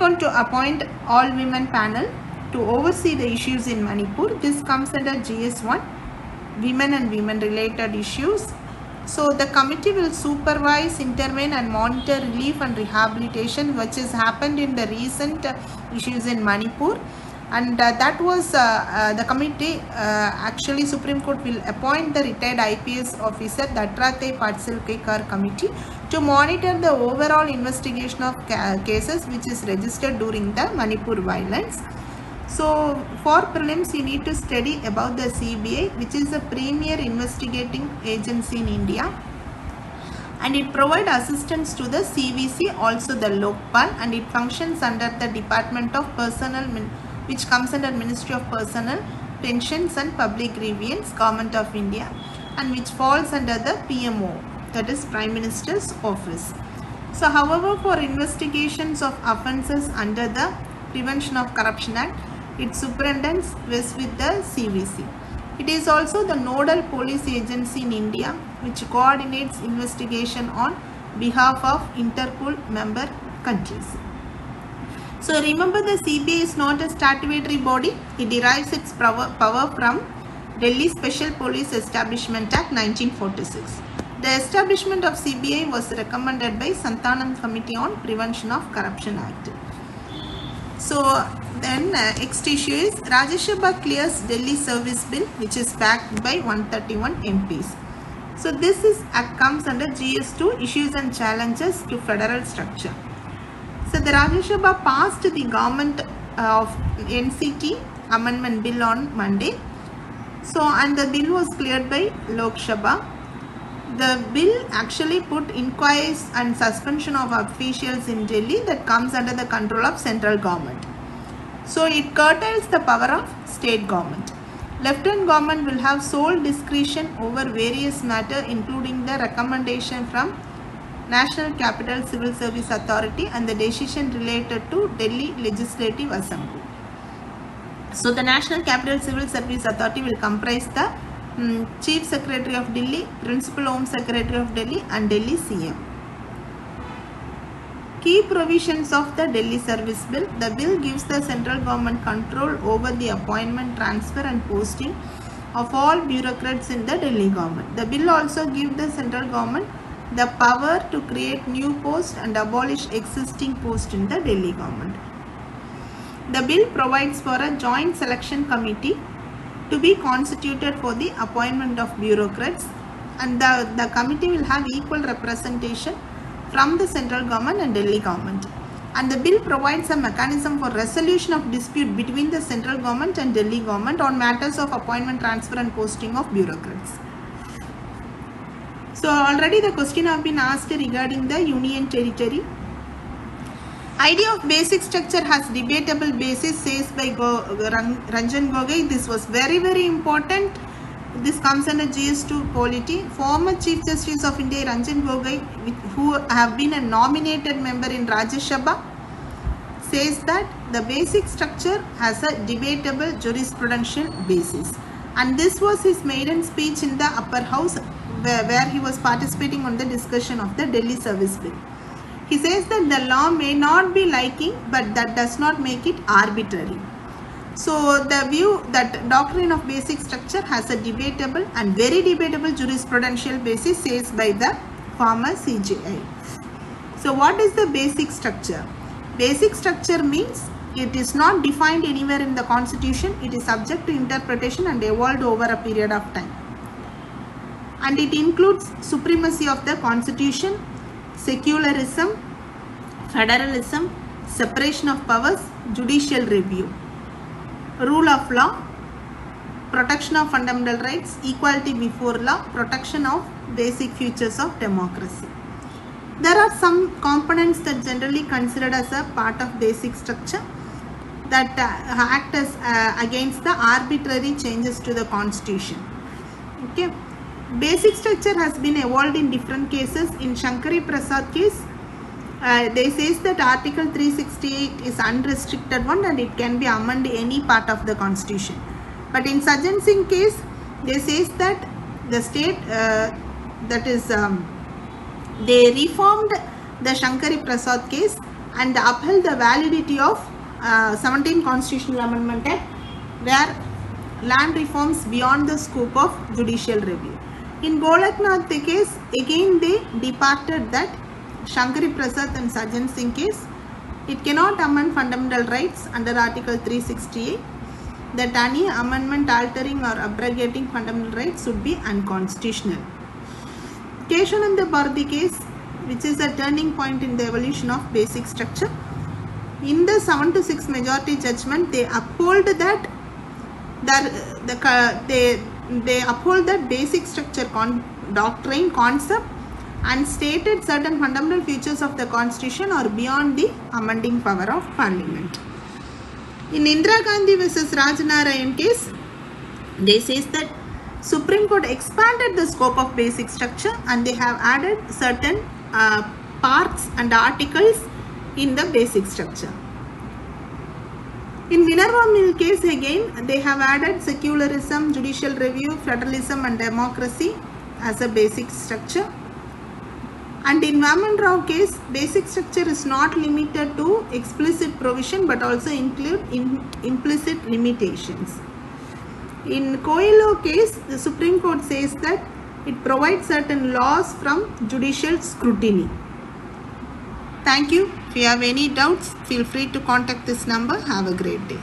Court to appoint all-women panel to oversee the issues in Manipur. This comes under GS1, women and women-related issues. So the committee will supervise, intervene and monitor relief and rehabilitation which has happened in the recent issues in Manipur. And that was the committee, actually Supreme Court will appoint the retired IPS officer Datratey Patsilkekar committee to monitor the overall investigation of cases which is registered during the Manipur violence. So for prelims you need to study about the CBI, which is the premier investigating agency in India, and it provides assistance to the CVC, also the Lokpal, and it functions under the Department of Personnel, which comes under Ministry of Personnel, Pensions and Public Grievance, Government of India, and which falls under the PMO, that is Prime Minister's Office. So however, for investigations of offences under the Prevention of Corruption Act, it superintends with the CVC. It is also the nodal police agency in India which coordinates investigation on behalf of Interpol member countries. So remember, the CBI is not a statutory body. It derives its power from Delhi Special Police Establishment Act 1946. The establishment of CBI was recommended by Santanam Committee on Prevention of Corruption Act. So then next issue is Rajya Sabha clears Delhi Service Bill, which is backed by 131 MPs. So this is comes under GS2, issues and challenges to federal structure. So the Rajya Sabha passed the government of NCT amendment bill on Monday. So and the bill was cleared by Lok Sabha. The bill actually put inquiries and suspension of officials in Delhi that comes under the control of central government. So it curtails the power of state government. Lieutenant government will have sole discretion over various matters, including the recommendation from National Capital Civil Service Authority and the decision related to Delhi Legislative Assembly. So the National Capital Civil Service Authority will comprise the Chief Secretary of Delhi, Principal Home Secretary of Delhi and Delhi CM. Key provisions of the Delhi Service Bill. The bill gives the central government control over the appointment, transfer and posting of all bureaucrats in the Delhi government. The bill also gives the central government the power to create new posts and abolish existing posts in the Delhi government. The bill provides for a joint selection committee to be constituted for the appointment of bureaucrats, and the committee will have equal representation from the central government and Delhi government. And the bill provides a mechanism for resolution of dispute between the central government and Delhi government on matters of appointment, transfer and posting of bureaucrats. So already the question have been asked regarding the union territory. Idea of basic structure has debatable basis, says by Ranjan Gogoi. This was very important. This comes under GS2 polity. Former Chief Justice of India Ranjan Gogoi, who have been a nominated member in Rajya Sabha, says that the basic structure has a debatable jurisprudential basis. And this was his maiden speech in the upper house where he was participating on the discussion of the Delhi Service Bill. He says that the law may not be liking, but that does not make it arbitrary. So the view that doctrine of basic structure has a debatable and very debatable jurisprudential basis, says by the former CJI. So what is the basic structure? Basic structure means it is not defined anywhere in the constitution. It is subject to interpretation and evolved over a period of time. And it includes supremacy of the constitution, secularism, federalism, separation of powers, judicial review, rule of law, protection of fundamental rights, equality before law, protection of basic features of democracy. There are some components that generally considered as a part of basic structure that act as against the arbitrary changes to the constitution. Okay. Basic structure has been evolved in different cases. In Shankari Prasad case, they says that Article 368 is unrestricted one and it can be amended any part of the constitution. But in Sajjan Singh case, they says that the state they reformed the Shankari Prasad case and upheld the validity of 17 Constitutional Amendment Act, where land reforms beyond the scope of judicial review. In Golaknath case, again they departed that Shankari Prasad and Sajjan Singh case. It cannot amend fundamental rights under Article 368. That any amendment altering or abrogating fundamental rights should be unconstitutional. Keshananda Bharati case, which is a turning point in the evolution of basic structure. In the 7-6 majority judgment, they uphold that they uphold that basic structure doctrine concept and stated certain fundamental features of the constitution are beyond the amending power of parliament. In Indira Gandhi versus Rajanarayan case, they says that Supreme Court expanded the scope of basic structure and they have added certain parts and articles in the basic structure. In Minerva Mill case, again they have added secularism, judicial review, federalism and democracy as a basic structure. And in Vaman Rao case, basic structure is not limited to explicit provision but also include implicit limitations. In Coelho case, the Supreme Court says that it provides certain laws from judicial scrutiny. Thank you. If you have any doubts, feel free to contact this number. Have a great day.